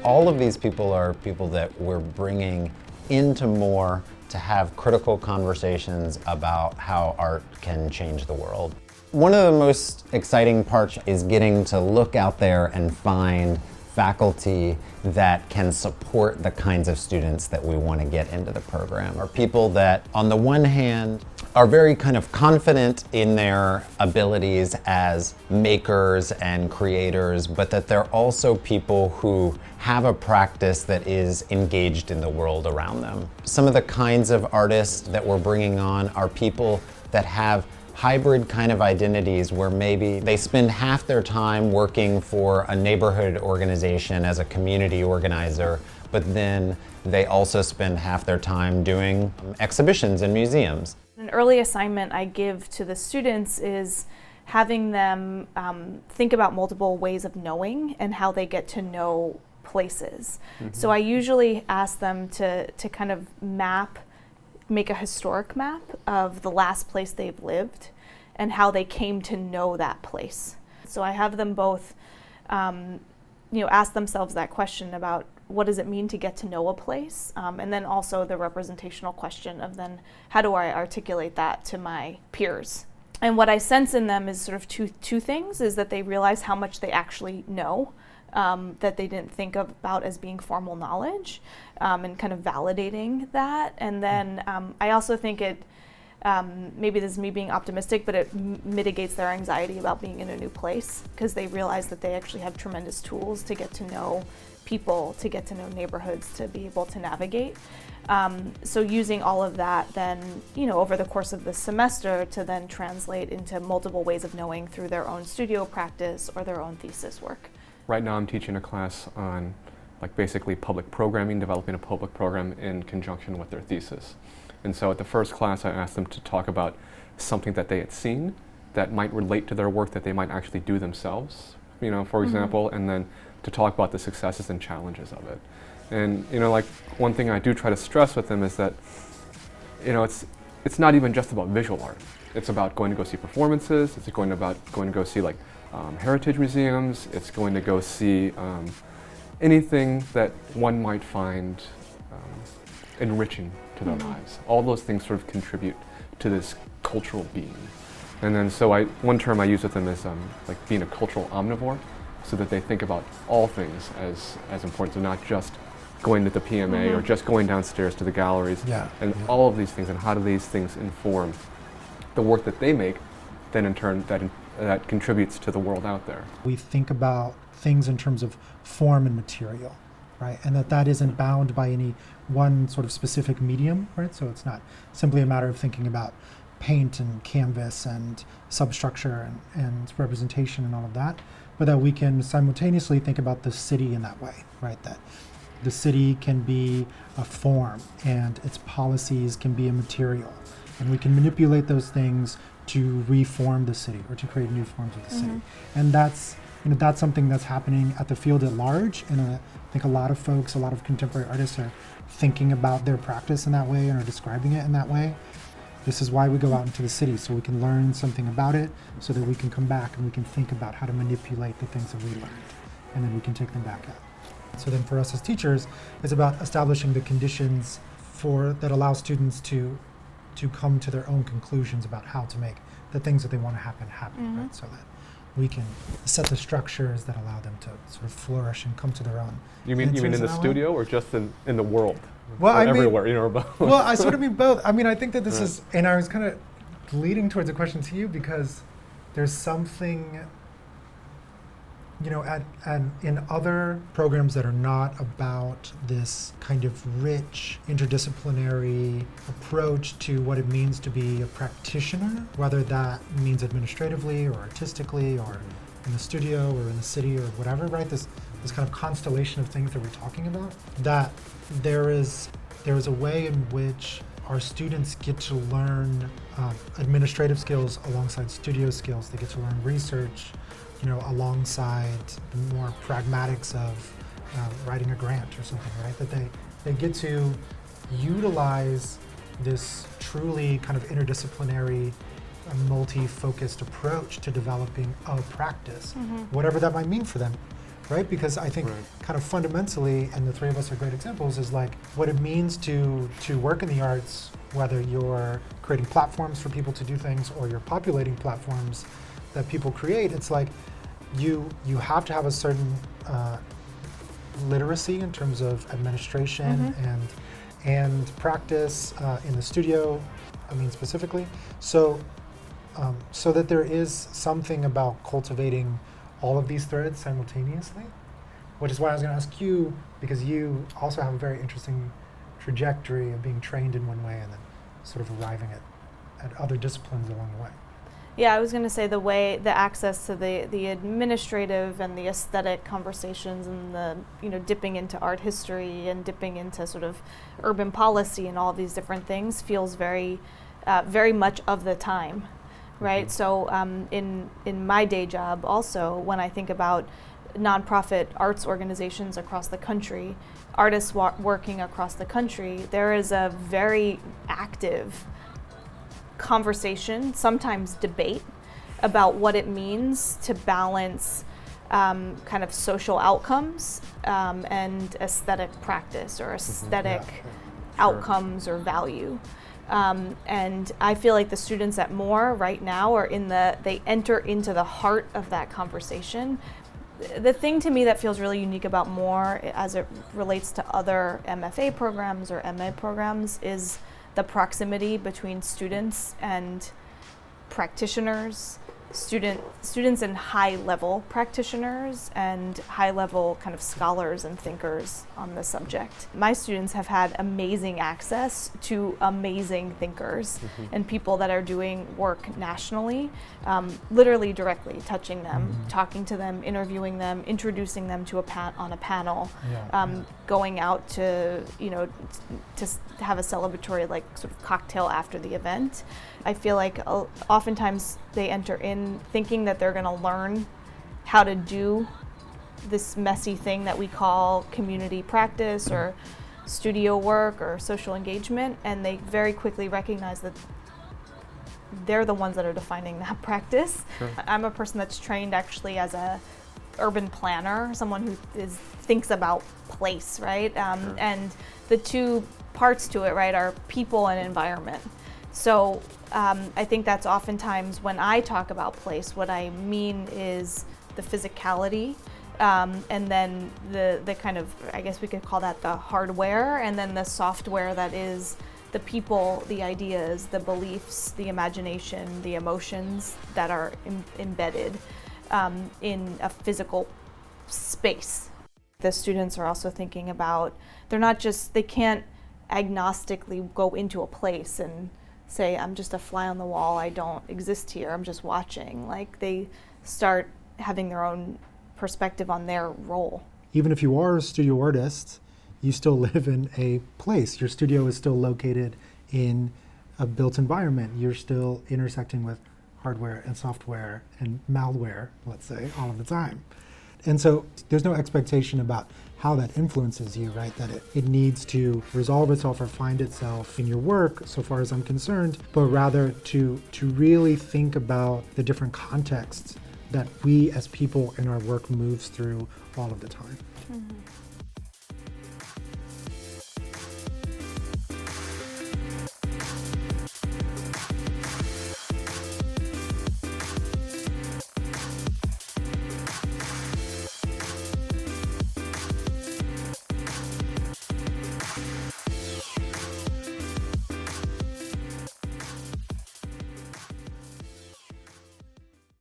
All of these people are people that we're bringing into more to have critical conversations about how art can change the world. One of the most exciting parts is getting to look out there and find faculty that can support the kinds of students that we want to get into the program. Are people that, on the one hand, are very kind of confident in their abilities as makers and creators, but that they're also people who have a practice that is engaged in the world around them. Some of the kinds of artists that we're bringing on are people that have hybrid kind of identities where maybe they spend half their time working for a neighborhood organization as a community organizer, but then they also spend half their time doing exhibitions in museums. An early assignment I give to the students is having them think about multiple ways of knowing and how they get to know places. Mm-hmm. So I usually ask them to kind of make a historic map of the last place they've lived and how they came to know that place. So I have them both ask themselves that question about what does it mean to get to know a place, and then also the representational question of then how do I articulate that to my peers. And what I sense in them is sort of two things, is that they realize how much they actually know, that they didn't think about as being formal knowledge, and kind of validating that. And then I also think it, maybe this is me being optimistic, but it mitigates their anxiety about being in a new place, because they realize that they actually have tremendous tools to get to know people, to get to know neighborhoods, to be able to navigate. So using all of that then, over the course of the semester to then translate into multiple ways of knowing through their own studio practice or their own thesis work. Right now I'm teaching a class on basically public programming, developing a public program in conjunction with their thesis. And so at the first class I asked them to talk about something that they had seen that might relate to their work that they might actually do themselves, for example, and then to talk about the successes and challenges of it. And one thing I do try to stress with them is that it's not even just about visual art. It's about going to go see performances. It's going to go see heritage museums. It's going to go see anything that one might find enriching to their lives. All those things sort of contribute to this cultural being. And then so one term I use with them is being a cultural omnivore, so that they think about all things as important, so not just going to the PMA or just going downstairs to the galleries, all of these things, and how do these things inform the work that they make, then in turn that contributes to the world out there. We think about things in terms of form and material, right? And that isn't bound by any one sort of specific medium, right? So it's not simply a matter of thinking about paint and canvas and substructure and representation and all of that, but that we can simultaneously think about the city in that way, right? That the city can be a form and its policies can be a material, and we can manipulate those things to reform the city or to create new forms of the city. And that's something that's happening at the field at large, and I think a lot of folks, a lot of contemporary artists are thinking about their practice in that way and are describing it in that way. This is why we go out into the city, so we can learn something about it, so that we can come back and we can think about how to manipulate the things that we learned, and then we can take them back out. So then for us as teachers, it's about establishing the conditions that allow students to come to their own conclusions about how to make the things that they want to happen, right? So that we can set the structures that allow them to sort of flourish and come to their own. You mean in the studio or just in the world? Well, I mean, everywhere, both. Well, I sort of mean both. I mean, I think that this is, and I was kind of leading towards a question to you, because there's something, in other programs that are not about this kind of rich interdisciplinary approach to what it means to be a practitioner, whether that means administratively or artistically or in the studio or in the city or whatever, right? This kind of constellation of things that we're talking about, that there is a way in which our students get to learn administrative skills alongside studio skills. They get to learn research, alongside the more pragmatics of writing a grant or something, right? That they get to utilize this truly kind of interdisciplinary, multi-focused approach to developing a practice, whatever that might mean for them, right? Because I think kind of fundamentally, and the three of us are great examples, is like what it means to work in the arts, whether you're creating platforms for people to do things or you're populating platforms that people create. It's like you have to have a certain literacy in terms of administration and practice in the studio, I mean specifically. So that there is something about cultivating all of these threads simultaneously, which is why I was going to ask you, because you also have a very interesting trajectory of being trained in one way and then sort of arriving at other disciplines along the way. Yeah, I was going to say the access to the administrative and the aesthetic conversations and the dipping into art history and dipping into sort of urban policy and all of these different things feels very much of the time. Right, so in my day job also, when I think about nonprofit arts organizations across the country, artists working across the country, there is a very active conversation, sometimes debate, about what it means to balance kind of social outcomes and aesthetic practice or aesthetic outcomes or value. And I feel like the students at Moore right now are they enter into the heart of that conversation. The thing to me that feels really unique about Moore as it relates to other MFA programs or MA programs is the proximity between students and practitioners, students and high-level practitioners and high-level kind of scholars and thinkers on the subject. My students have had amazing access to amazing thinkers and people that are doing work nationally, literally directly touching them, talking to them, interviewing them, introducing them to on a panel, going out to to have a celebratory sort of cocktail after the event. I feel like oftentimes they enter in thinking that they're going to learn how to do this messy thing that we call community practice or studio work or social engagement, and they very quickly recognize that they're the ones that are defining that practice. Sure. I'm a person that's trained actually as a urban planner, someone who thinks about place, right? And the two parts to it, right, are people and environment. So I think that's oftentimes when I talk about place, what I mean is the physicality, and then the kind of, I guess we could call that the hardware, and then the software that is the people, the ideas, the beliefs, the imagination, the emotions that are embedded in a physical space. The students are also thinking about, they can't agnostically go into a place and say, I'm just a fly on the wall, I don't exist here, I'm just watching. Like, they start having their own perspective on their role. Even if you are a studio artist, you still live in a place. Your studio is still located in a built environment. You're still intersecting with hardware and software and malware, let's say, all of the time. And so there's no expectation about how that influences you, right? That it needs to resolve itself or find itself in your work, so far as I'm concerned, but rather to really think about the different contexts that we as people in our work moves through all of the time. Mm-hmm.